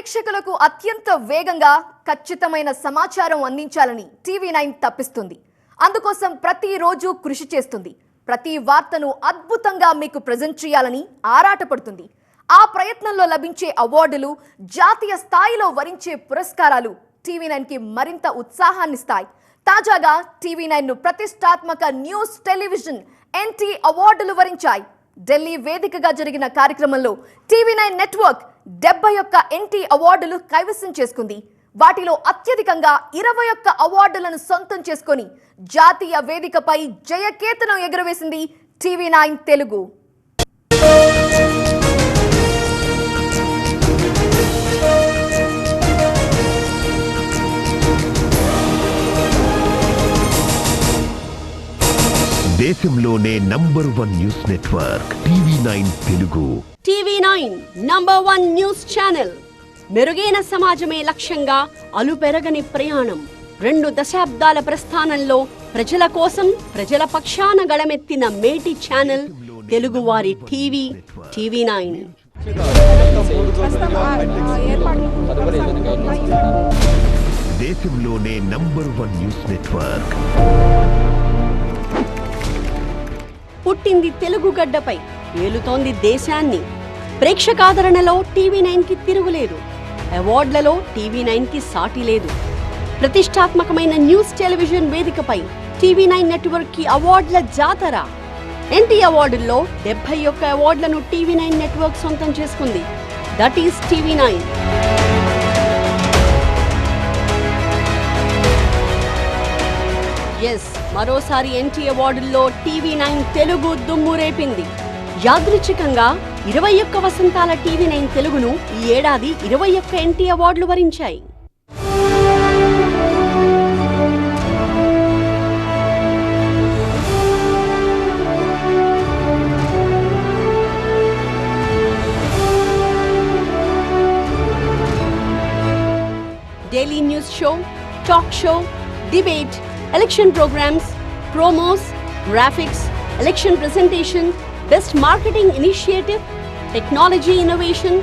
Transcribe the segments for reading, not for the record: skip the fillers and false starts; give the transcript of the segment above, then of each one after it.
ప్రేక్షకులకు అత్యంత వేగంగా ఖచ్చితమైన సమాచారం అందించాలని టీవీ9 తప్పిస్తుంది. అందుకోసం ప్రతిరోజు కృషి చేస్తుంది. ప్రతి వార్తను అద్భుతంగా మీకు ప్రెజెంట్ చేయాలని ఆరాటపడుతుంది. ఆ ప్రయత్నంలో లభించే అవార్డులు, జాతీయ స్థాయిలో వరించే పురస్కారాలు టీవీ9కి మరింత ఉత్సాహాన్నిస్తాయి. తాజాగా టీవీ9ను ప్రతిష్టాత్మక న్యూస్ టెలివిజన్ ఎన్టీ అవార్డులు వరించాయి. ఢిల్లీ వేదికగా జరిగిన కార్యక్రమంలో టీవీ9 నెట్వర్క్ 71 ఎన్టీ అవార్డులు కైవసం చేసుకుంది. వాటిలో అత్యధికంగా 21 అవార్డులను సొంతం చేసుకొని జాతీయ వేదికపై జయకేతనం ఎగురవేసింది టీవీ9 తెలుగు. దేశంలోనే number 1 news network TV9 Telugu. TV9 number 1 news channel. మెరుగైన సమాజమే లక్ష్యంగా అలుపెరగని ప్రయాణం. 2 దశాబ్దాల ప్రస్థానంలో ప్రజల కోసం, ప్రజల పక్షాన గళమెత్తిన మేటి ఛానల్ తెలుగువారి టీవీ టీవీ9. దేశంలోనే నంబర్ 1 న్యూస్ నెట్వర్క్. పుట్టింది తెలుగు గడ్డపై, ఏలుతోంది దేశాన్ని. ప్రేక్షకాదరణలో టీవీ9కి తిరుగులేదు. అవార్డులలో టీవీ9కి సాటి లేదు. ప్రతిష్టాత్మకమైన న్యూస్ టెలివిజన్ వేదికపై టీవీ9 నెట్వర్క్ కి అవార్డుల జాతర. ఎన్టీ అవార్డుల్లో 71 అవార్డులను టీవీ9 నెట్వర్క్ సొంతం చేసుకుంది. That is TV9. మరోసారి ఎన్టీ అవార్డుల్లో టీవీ9 తెలుగు దుమ్ము రేపింది. యాదృచ్ఛికంగా 21 వసంతాల టీవీ9 తెలుగును ఈ ఏడాది 21 ఎన్టీ అవార్డులు వరించాయి. Daily news show, talk show, debate, election programs, promos, graphics, election presentation, best marketing initiative, technology innovation,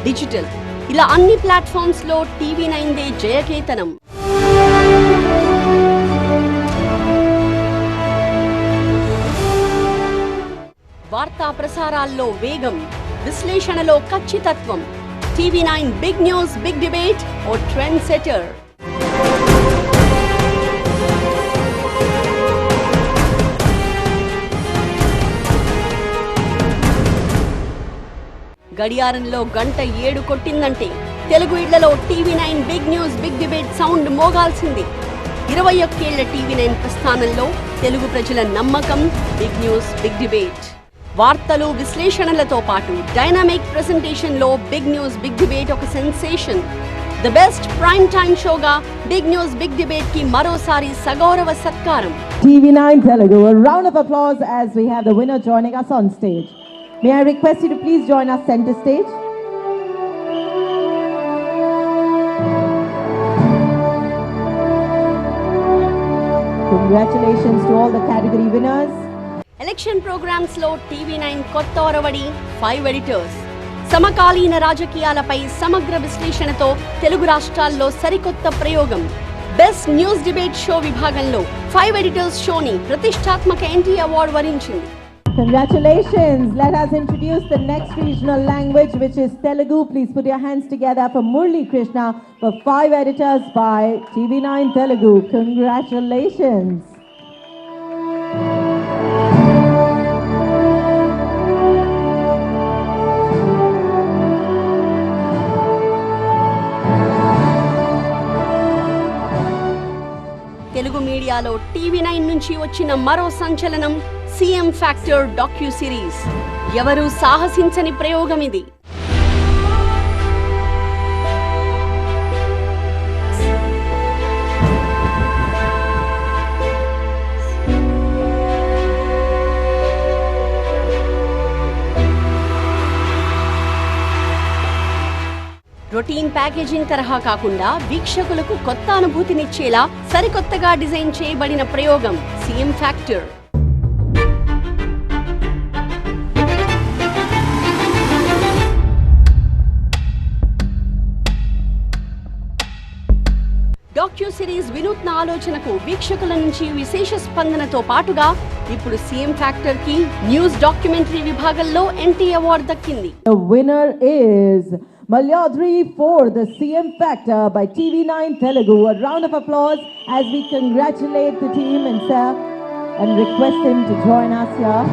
digital ఇలా అన్ని ప్లాట్ఫామ్స్ లో టీవీ9 దే జయకేతనం. వార్తా ప్రసారాల్లో వేగం, విశ్లేషణలో ఖచ్చితత్వం. TV nine big news, big debate ఓ ట్రెండ్ సెటర్. గడియారంలో గంట 7 కొట్టిందంటే తెలుగు ఇళ్లలో TV nine big news, big debate sound మోగాల్సింది. 21 ఏళ్ల టీవీ9 ప్రస్థానంలో తెలుగు ప్రజల నమ్మకం బిగ్ న్యూస్, బిగ్ డిబేట్. వార్తలు, విశ్లేషణలతో పాటు డైనామిక్ ప్రెజెంటేషన్ లో బిగ్ న్యూస్, బిగ్ డిబేట్ ఒక sensation. The best prime time షోగా బిగ్ న్యూస్, బిగ్ డిబేట్ కి మరోసారి సగౌరవ సత్కారం. TV nine Telugu, a round of applause as we have the winner joining us on stage. May I request you to please join us center stage. Congratulations to all the category winners. Election programmes లో TV nine కొత్త ఒరవడి, 5 editors. సమకాలీన రాజకీయాలపై సమగ్ర విశ్లేషణతో తెలుగు రాష్ట్రాల్లో సరికొత్త ప్రయోగం. బెస్ట్ న్యూస్ డిబేట్ షో విభాగంలో 5 ఎడిటర్స్ షోని ప్రతిష్టాత్మక ఎన్టీ అవార్డు వరించింది. Congratulations. Let us introduce the next regional language, which is Telugu. Please put your hands together for Murli Krishna for 5 editors by TV9 Telugu. Congratulations. Telugu మీడియాలో TV9 నుంచి వచ్చిన మరో సంచలనం CM factor డాక్యూ series. ఎవరూ సాహసించని ప్రయోగం ఇది. Routine packaging తరహా కాకుండా వీక్షకులకు కొత్త అనుభూతినిచ్చేలా సరికొత్తగా డిజైన్ చేయబడిన ప్రయోగం సీఎం ఫ్యాక్టర్. సిరీస్ వినూత్న ఆలోచనకు వీక్షకుల నుంచి విశేష స్పందనతో పాటుగా ఇప్పుడు సీఎం ఫ్యాక్టర్ కి న్యూస్ డాక్యుమెంటరీ విభాగంలో ఎన్టీ అవార్డు దక్కింది. The winner is Malyadri for the CM Factor by TV9 Telugu. A round of applause as we congratulate the team and request him to join us here.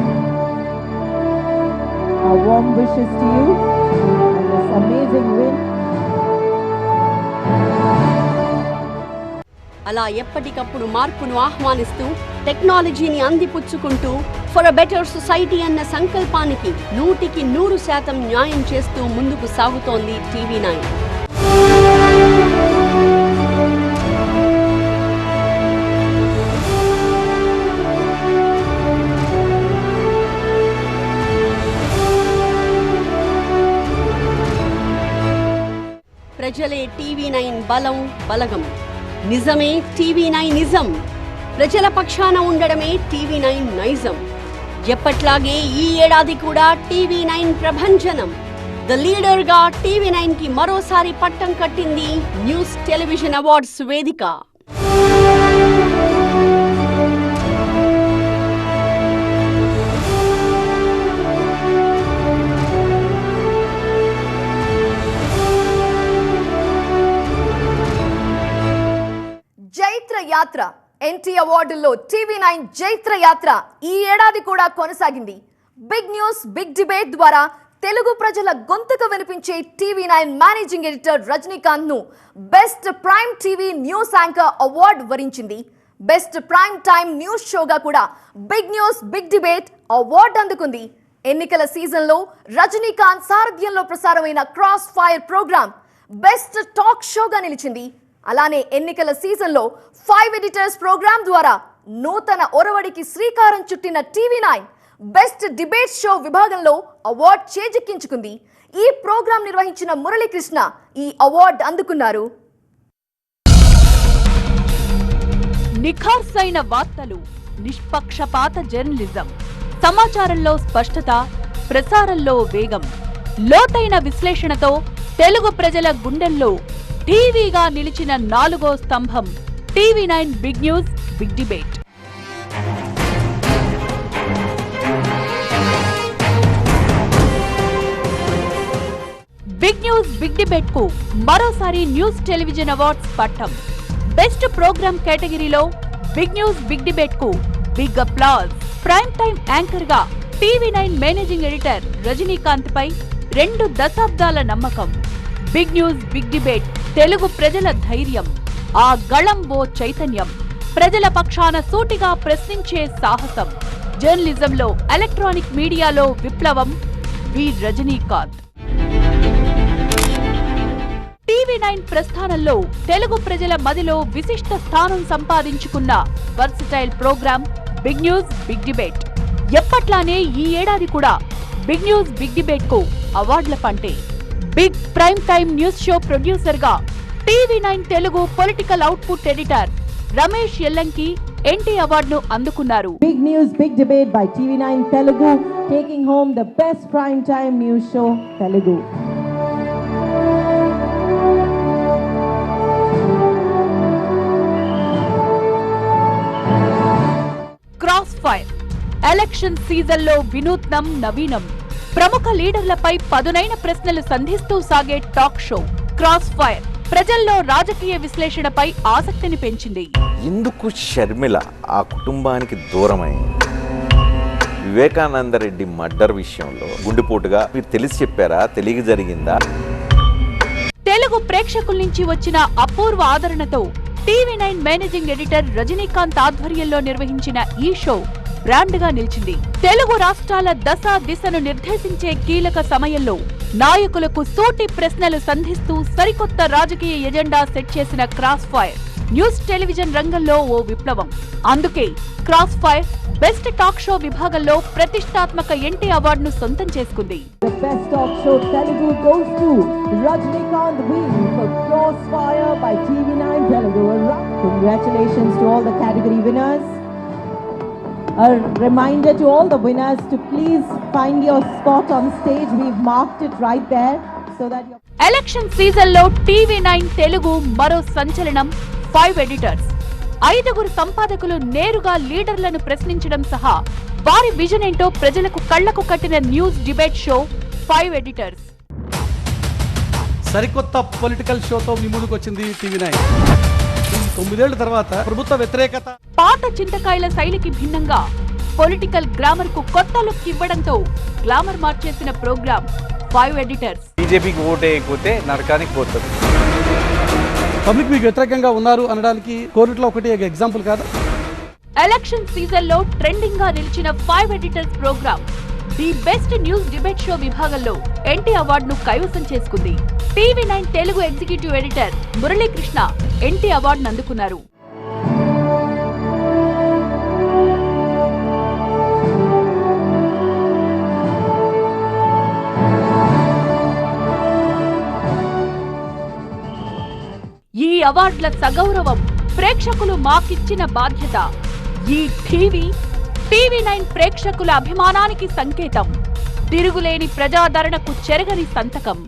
Our warm wishes to you on this amazing win. అలా ఎప్పటికప్పుడు మార్పును ఆహ్వానిస్తూ టెక్నాలజీని అందిపుచ్చుకుంటూ for a better society అన్న సంకల్పానికి 100% న్యాయం చేస్తూ ముందుకు సాగుతోంది TV9. ప్రజలే TV9 బలం బలగం. నిజమే TV9 నిజం. ప్రజల పక్షాన ఉండడమే TV9 నైజం. ఎప్పట్లాగే ఈ ఏడాది కూడా TV9 ప్రభంజనం. ద లీడర్ గా TV9 కి మరోసారి పట్టం కట్టింది న్యూస్ టెలివిజన్ అవార్డ్స్ వేదిక. జైత్ర యాత్ర ఎన్టీ అవార్డుల్లో TV9 జైత్ర యాత్ర ఈ ఏడాది కూడా కొనసాగింది. బిగ్ న్యూస్ బిగ్ డిబేట్ ద్వారా తెలుగు ప్రజల గొంతుకు వినిపించే TV9 మేనేజింగ్ ఎడిటర్ రజనీకాంత్ ను best prime TV news anchor award వరించింది. బెస్ట్ ప్రైమ్ టైమ్ న్యూస్ షోగా కూడా big news big debate award అందుకుంది. ఎన్నికల సీజన్లో రజనీకాంత్ సారథ్యంలో ప్రసారమైన crossfire programme best talk షోగా నిలిచింది. అలానే ఎన్నికల సీజన్లో 5 ఎడిటర్స్ ప్రోగ్రామ్ ద్వారా నూతన ఒరవడికి శ్రీకారం చుట్టిన TV9 బెస్ట్ డిబేట్ షో విభాగంలో అవార్డు చేజిక్కించుకుంది. ఈ ప్రోగ్రాం నిర్వహించిన మురళీకృష్ణ ఈ అవార్డు అందుకున్నారు. నిఖార్సైన వార్తలు, నిష్పక్షపాత జర్నలిజం, సమాచారంలో స్పష్టత, ప్రసారంలో వేగం, లోతైన విశ్లేషణతో తెలుగు ప్రజల గుండెల్లో టీవీగా నిలిచిన 4వ స్తంభం TV9 big news big debate. Big news big debate కు మరోసారి న్యూస్ టెలివిజన్ అవార్డ్స్ పట్టం. బెస్ట్ ప్రోగ్రామ్ కేటగిరీలో బిగ్ న్యూస్ బిగ్ డిబేట్ కు big applause. Prime time anchor గా TV9 మేనేజింగ్ ఎడిటర్ రజనీకాంత్ పై 2 దశాబ్దాల నమ్మకం. Big news big debate Telugu ప్రజల ధైర్యం, ఆ గళం ఓ చైతన్యం, ప్రజల పక్షాన సూటిగా ప్రశ్నించే సాహసం, జర్నలిజంలో ఎలక్ట్రానిక్ మీడియాలో విప్లవం వి రజనీకాంత్. TV9 ప్రస్థానంలో తెలుగు ప్రజల మదిలో విశిష్ట స్థానం సంపాదించుకున్న versatile programme big news big debate. ఎప్పట్లానే ఈ ఏడాది కూడా బిగ్ న్యూస్ బిగ్ డిబేట్ కు అవార్డుల పంటే. Big prime time news show producer గా TV9 Telugu political output editor Ramesh Yellanki NT అవార్డును అందుకున్నారు. Big News Big Debate by TV9 Telugu taking home the best prime time news show Telugu. Cross fire election సీజన్లో వినూత్నం నవీనం. ప్రముఖ లీడర్లపై పదునైన ప్రశ్నలు సంధిస్తూ సాగే టాక్ షో క్రాస్ ఫైర్ ప్రజల్లో రాజకీయ విశ్లేషణపై ఆసక్తిని పెంచింది. ఎందుకు షర్మిల ఆ కుటుంబానికి దూరమై వివేకానందరెడ్డి మర్డర్ విషయంలో గుండెపోటుగా మీరు తెలిసి చెప్పారా, తెలియక జరిగిందా? తెలుగు ప్రేక్షకుల నుంచి వచ్చిన అపూర్వ ఆదరణతో TV9 మేనేజింగ్ ఎడిటర్ రజనీకాంత్ ఆధ్వర్యంలో నిర్వహించిన ఈ షో బ్రాండ్ గా నిలిచింది. తెలుగు రాష్ట్రాల దశ దిశను నిర్దేశించే కీలక సమయంలో నాయకులకు సూటి ప్రశ్నలు సంధిస్తూ సరికొత్త రాజకీయ ఎజెండా సెట్ చేసిన క్రాస్ ఫైర్ న్యూస్ టెలివిజన్ రంగంలో ఓ విప్లవం. అందుకే cross fire best talk show విభాగంలో ప్రతిష్టాత్మక ఎన్టీ అవార్డును సొంతం చేసుకుంది. The best talk show Telugu goes to Rajinikanth win for Crossfire by TV9 Telugu. Congratulations to all the category winners. A reminder to all the winners to please find your spot on stage. We've marked it right there so that you're election season లో TV9 Telugu మరో సంచలనం 5 editors. 5గురు సంపాదకులు నేరుగా లీడర్లను ప్రశ్నించడం సహా వారి vision ఏంటో ప్రజలకు కళ్లకు కట్టిన న్యూస్ డిబేట్ షో 5 ఎడిటర్స్. సరికొత్త పొలిటికల్ షోతో మీ ముందుకు వచ్చింది TV9. 9 ఏళ్ల తర్వాత ప్రభుత్వ వ్యతిరేకత, పాత చింతకాయల శైలికి భిన్నంగా పొలిటికల్ గ్రామర్ కు కొత్త లుక్ ఇవ్వడంతో గ్లామర్ మార్చేసిన ప్రోగ్రామ్ 5 ఎడిటర్స్. బీజేపీకి ఓటు వేయకపోతే నరకానికి పోతుంది. పబ్లిక్ మీకు వ్యతిరేకంగా ఉన్నారు అనడానికి కోర్టులో ఒకటి ఎగ్జాంపుల్ కాదు. ఎలక్షన్ సీజన్ లో ట్రెండింగ్ గా నిలిచిన 5 editors programme the best news debate show విభాగంలో ఎన్టీ అవార్డును కైవసం చేసుకుంది. TV9 Telugu executive editor Muralikrishna NT అవార్డును అందుకున్నారు. ఈ అవార్డుల సగౌరవం ప్రేక్షకులు మాకిచ్చిన బాధ్యత. ఈ TV9 ప్రేక్షకుల అభిమానానికి సంకేతం. తిరుగులేని ప్రజాదరణకు చెరగని సంతకం.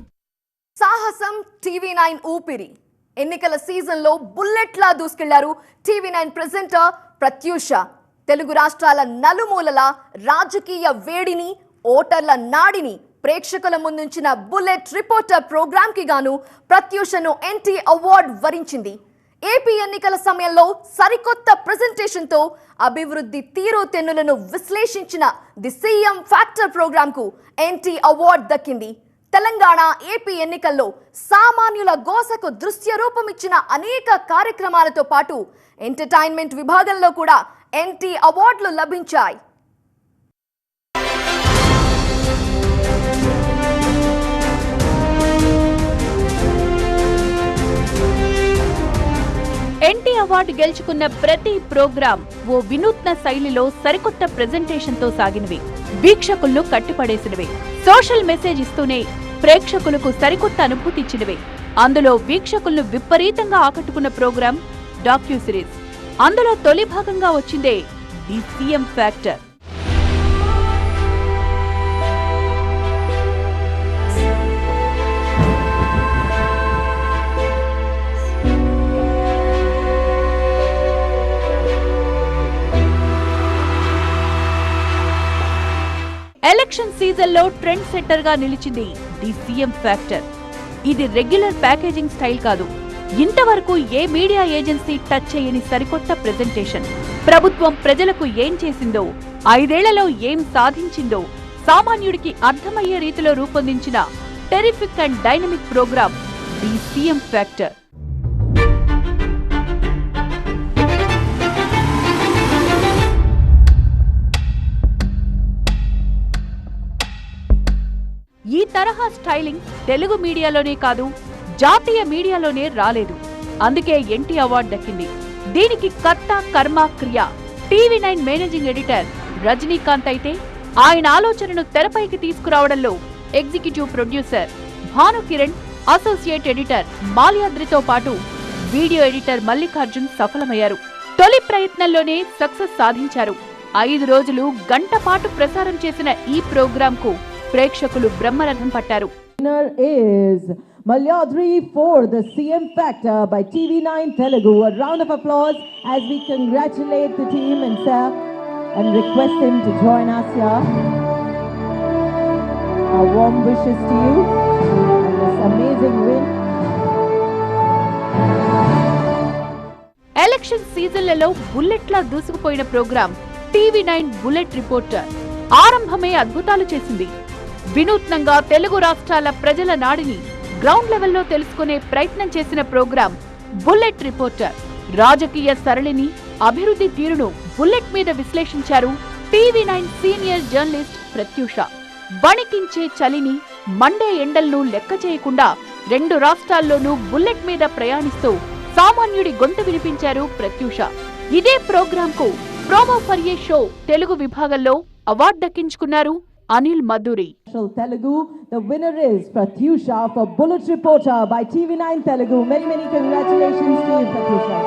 సాహసం TV9 ఊపిరి. ఎన్నికల సీజన్ లో బుల్లెట్లా దూసుకెళ్లారు TV9 ప్రెజెంటర్ ప్రత్యూష. తెలుగు రాష్ట్రాల నలుమూలల రాజకీయ వేడిని, ఓటర్ల నాడిని ప్రేక్షకుల ముందుంచిన బుల్లెట్ రిపోర్టర్ ప్రోగ్రామ్ కి గాను ప్రత్యూషను ఎన్టీ అవార్డ్ వరించింది. ఏపీ ఎన్నికల సమయంలో సరికొత్త ప్రెజెంటేషన్ తో అభివృద్ధి తీరుతెన్నులను విశ్లేషించిన ది సీఎం ఫ్యాక్టర్ ప్రోగ్రామ్ కు ఎన్టీ అవార్డ్ దక్కింది. తెలంగాణ, ఏపీ ఎన్నికల్లో సామాన్యుల గోసకు దృశ్య రూపమిచ్చిన అనేక కార్యక్రమాలతో పాటు ఎంటర్టైన్మెంట్ విభాగంలో కూడా ఎన్టీ అవార్డులు లభించాయి. ఎన్టీ అవార్డు గెలుచుకున్న ప్రతి ప్రోగ్రాం ఓ వినూత్న శైలిలో సరికొత్త ప్రెజెంటేషన్ తో సాగినవి, వీక్షకులను కట్టిపడేసినవి, సోషల్ మెసేజ్ ఇస్తూనే ప్రేక్షకులకు సరికొత్త అనుభూతి ఇచ్చినవి. అందులో వీక్షకులను విపరీతంగా ఆకట్టుకున్న ప్రోగ్రాం డాక్యూ సిరీస్. అందులో తొలి భాగంగా వచ్చిందే the CM factor. Election season లో ట్రెండ్ సెట్టర్ గా నిలిచింది ది సీఎం ఫ్యాక్టర్. ఇది రెగ్యులర్ ప్యాకేజింగ్ స్టైల్ కాదు. ఇంతవరకు ఏ మీడియా ఏజెన్సీ టచ్ చేయని సరికొత్త ప్రెజెంటేషన్. ప్రభుత్వం ప్రజలకు ఏం చేసిందో, 5 ఏళ్లలో ఏం సాధించిందో సామాన్యుడికి అర్థమయ్యే రీతిలో రూపొందించిన terrific and dynamic programme the CM factor. ఈ తరహా స్టైలింగ్ తెలుగు మీడియాలోనే కాదు, జాతీయ మీడియాలోనే రాలేదు. అందుకే ఎన్టీ అవార్డు దక్కింది. దీనికి కర్త, కర్మ, క్రియ TV9 మేనేజింగ్ ఎడిటర్ రజనీకాంత్ అయితే, ఆయన ఆలోచనను తెరపైకి తీసుకురావడంలో executive producer Bhanukiran, associate editor మాల్యాద్రితో పాటు వీడియో ఎడిటర్ మల్లికార్జున్ సఫలమయ్యారు. తొలి ప్రయత్నంలోనే సక్సెస్ సాధించారు. 5 రోజులు గంట పాటు ప్రసారం చేసిన ఈ ప్రోగ్రామ్ కు ప్రేక్షకులు బ్రహ్మరథం పట్టారు. Winner is Malyadri for the CM Factor by TV9 Telugu. A round of applause as we congratulate the team and sir and request him to join us here. Our warm wishes to you on this amazing win. Election సీజన్లలో బుల్లెట్లా దూసుకుపోయిన programme TV9 bullet reporter ఆరంభమే అద్భుతాలు చేసింది. వినూత్నంగా తెలుగు రాష్ట్రాల ప్రజల నాడిని ground లెవెల్లో తెలుసుకునే ప్రయత్నం చేసిన ప్రోగ్రాం బుల్లెట్ రిపోర్టర్. రాజకీయ సరళిని, అభివృద్ధి తీరును బుల్లెట్ మీద విశ్లేషించారు TV9 సీనియర్ జర్నలిస్ట్ ప్రత్యూష. వణికించే చలిని, మండే ఎండలను లెక్క చేయకుండా 2 రాష్ట్రాల్లోనూ బుల్లెట్ మీద ప్రయాణిస్తూ సామాన్యుడి గొంతు వినిపించారు ప్రత్యూష. ఇదే ప్రోగ్రాం కు promo for a show Telugu విభాగంలో అవార్డు దక్కించుకున్నారు Anil Madhuri. Telugu, the winner is Pratyusha for Bullet Reporter by TV9 Telugu. Many congratulations to you, Pratyusha.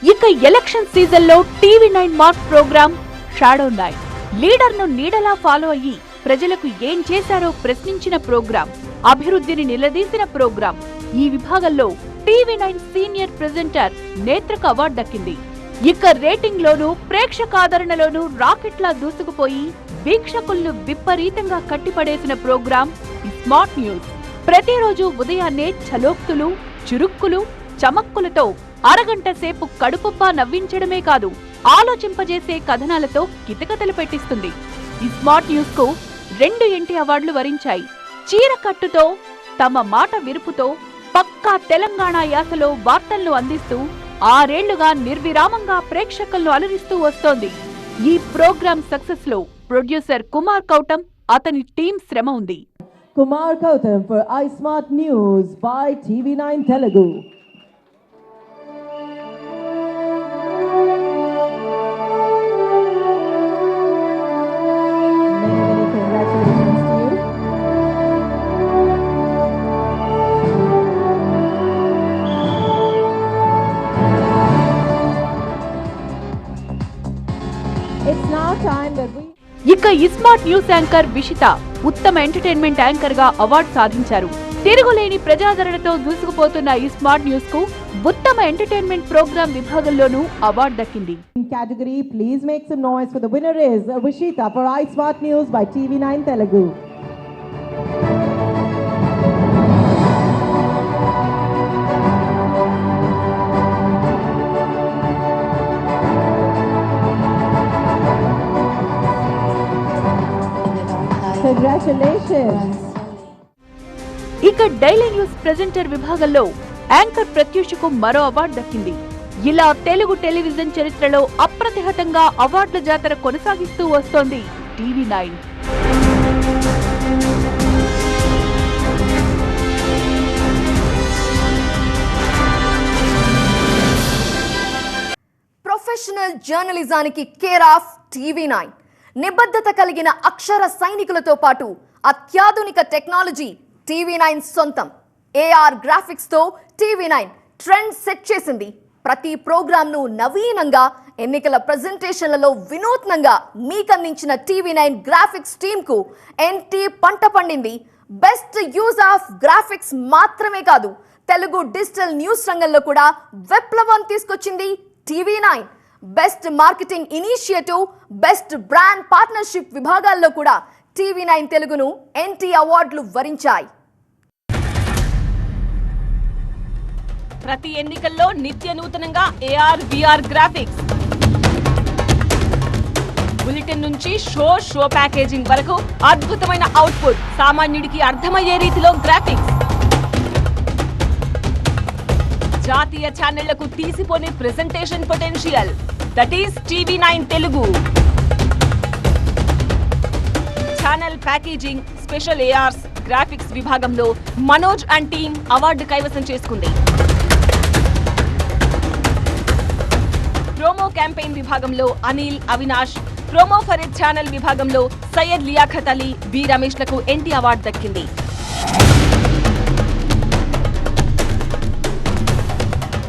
ఇక ఎలక్షన్ సీజన్ లో TV9 mark programme shadow 9 leader ను నీడలా ఫాలో అయ్యి ప్రజలకు ఏం చేశారో ప్రశ్నించిన ప్రోగ్రాం, అభివృద్ధిని నిలదీసిన ప్రోగ్రాం. ఈ విభాగంలో TV9 సీనియర్ ప్రెజెంటర్ నేత్రకు అవార్డు దక్కింది. ఇక రేటింగ్ లోనూ ప్రేక్షకాదరణలోనూ రాకెట్లా దూసుకుపోయి వీక్షకులను విపరీతంగా కట్టిపడేసిన ప్రోగ్రాం స్మార్ట్ న్యూస్. ప్రతిరోజు ఉదయాన్నే చలోక్తులు, చురుక్కులు, చమక్కులతో అరగంట సేపు కడుపుబ్బా నవ్వించడమే కాదు, ఆలోచింపజేసే కథనాలతో కితకతలు పెట్టిస్తుంది. ఈ స్మార్ట్ న్యూస్ కు 2 ఎంటీ అవార్డులు వరించాయి. చీరకట్టుతో, తమ మాట విరుపుతో, పక్కా తెలంగాణ యాసలో వార్తలను అందిస్తూ 6 ఏళ్లుగా నిర్విరామంగా ప్రేక్షకులను అలరిస్తూ వస్తోంది. ఈ ప్రోగ్రాం సక్సెస్ లో ప్రొడ్యూసర్ కుమార్ కౌటం, అతని టీం శ్రమ ఉంది. Kumar Kautam for iSmart News by TV9 Telugu. Many congratulations to you. It's now time that we ఇక ఇస్మార్ట్ న్యూస్ యాంకర్ విషిత ఉత్తమ ఎంటర్టైన్మెంట్ యాంకర్ గా అవార్డు సాధించారు. తిరుగులేని ప్రజాదరణతో దూసుకుపోతున్న ఈ స్మార్ట్ న్యూస్ కు ఉత్తమ ఎంటర్టైన్మెంట్ ప్రోగ్రాం విభాగంలోనూ అవార్డు దక్కింది. category, please make some noise for the winner is Vishita for iSmart News by TV9 Telugu. Congratulations. ఇక డైలీ న్యూస్ ప్రెజెంటర్ విభాగంలో యాంకర్ ప్రత్యూషకు మరో అవార్డు దక్కింది. ఇలా తెలుగు టెలివిజన్ చరిత్రలో అప్రతిహతంగా అవార్డుల జాతర కొనసాగిస్తూ వస్తోంది TV9. ప్రొఫెషనల్ జర్నలిజానికి కేర్ ఆఫ్ TV9. నిబద్ధత కలిగిన అక్షర సైనికులతో పాటు అత్యాధునిక టెక్నాలజీ TV9 సొంతం. AR గ్రాఫిక్స్ తో TV9 ట్రెండ్ సెట్ చేసింది. ప్రతి ప్రోగ్రామ్ ను నవీనంగా, ఎన్నికల ప్రెజెంటేషన్లలో వినూత్నంగా మీకందించిన TV9 గ్రాఫిక్స్ టీమ్ కు NT పంట పండింది. బెస్ట్ యూజ్ ఆఫ్ గ్రాఫిక్స్ మాత్రమే కాదు, తెలుగు డిజిటల్ న్యూస్ రంగంలో కూడా విప్లవం తీసుకొచ్చింది TV9. Best marketing initiative, best brand partnership విభాగాల్లో కూడా TV9 తెలుగును NT అవార్డులు వరించాయి. ప్రతి ఎన్నికల్లో నిత్య నూతనంగా AR VR గ్రాఫిక్స్, బులెటిన్ నుంచి షో ప్యాకేజింగ్ వరకు అద్భుతమైన అవుట్పుట్, సామాన్యుడికి అర్థమయ్యే రీతిలో గ్రాఫిక్స్, జాతీయ ఛానళ్లకు తీసిపోని presentation potential. That is TV9 Telugu. Channel packaging, special ARs, graphics విభాగంలో మనోజ్ అండ్ టీమ్ అవార్డు కైవసం చేసుకుంది. ప్రోమో క్యాంపెయిన్ విభాగంలో Anil, Avinash, promo for a channel విభాగంలో సయ్యద్ లియాఖత్ అలీ, బి రమేష్లకు NT అవార్డు దక్కింది.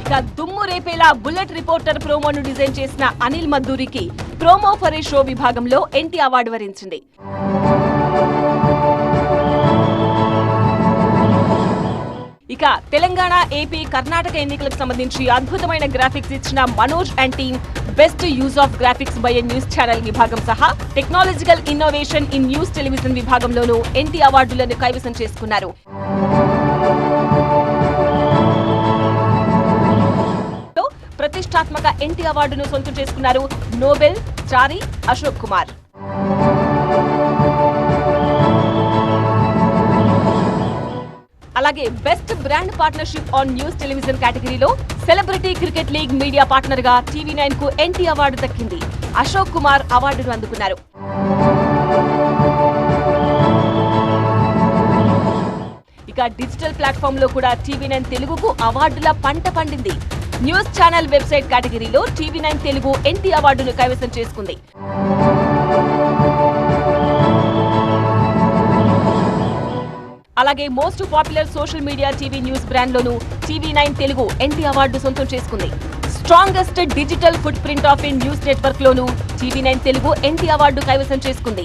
ఇక దుమ్ము రేపేలా బుల్లెట్ రిపోర్టర్ ప్రోమోను డిజైన్ చేసిన అనిల్ మద్దూరికి ప్రోమో ఫర్ ఏ షో విభాగంలో NT అవార్డు వరించింది. ఇక తెలంగాణ, ఏపీ, కర్ణాటక ఎన్నికలకు సంబంధించి అద్భుతమైన గ్రాఫిక్స్ ఇచ్చిన Manoj and team best use of graphics by a news channel విభాగం సహా technological innovation in news television విభాగంలోనూ NT అవార్డులను కైవసం చేసుకున్నారు. ప్రతిష్టాత్మక NT అవార్డును సొంతం చేసుకున్నారు నోబెల్, చారి, అశోక్ కుమార్. అలాగే best brand partnership on news television కేటగిరీలో celebrity cricket league media partner గా TV9 కు NT అవార్డు దక్కింది. అశోక్ కుమార్ అవార్డును అందుకున్నారు. ఇక డిజిటల్ ప్లాట్ఫామ్ లో కూడా TV9 తెలుగుకు అవార్డుల పంట పండింది. న్యూస్ ఛానల్ వెబ్సైట్ కేటగిరీలో TV9 తెలుగు NT అవార్డును కైవసం చేసుకుంది. అలాగే most popular social media TV news brand లోను TV9 తెలుగు NT అవార్డు సొంతం చేసుకుంది. Strongest digital footprint of in news network లోను TV9 తెలుగు ఎంటీ అవార్డు కైవసం చేసుకుంది.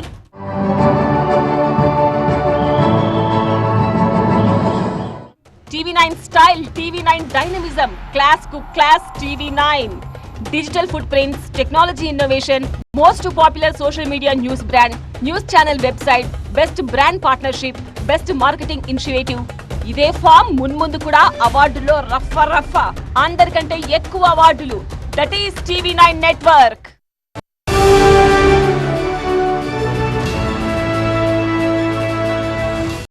TV9 style, TV9 dynamism, class కు class TV9. Digital footprints, technology innovation, most popular social media news brand, news channel website, best brand partnership, best marketing initiative. ఇదే form మున్ముందు కూడా అవార్డులో రఫా అందరికంటే ఎక్కువ అవార్డులు. That is TV9 network.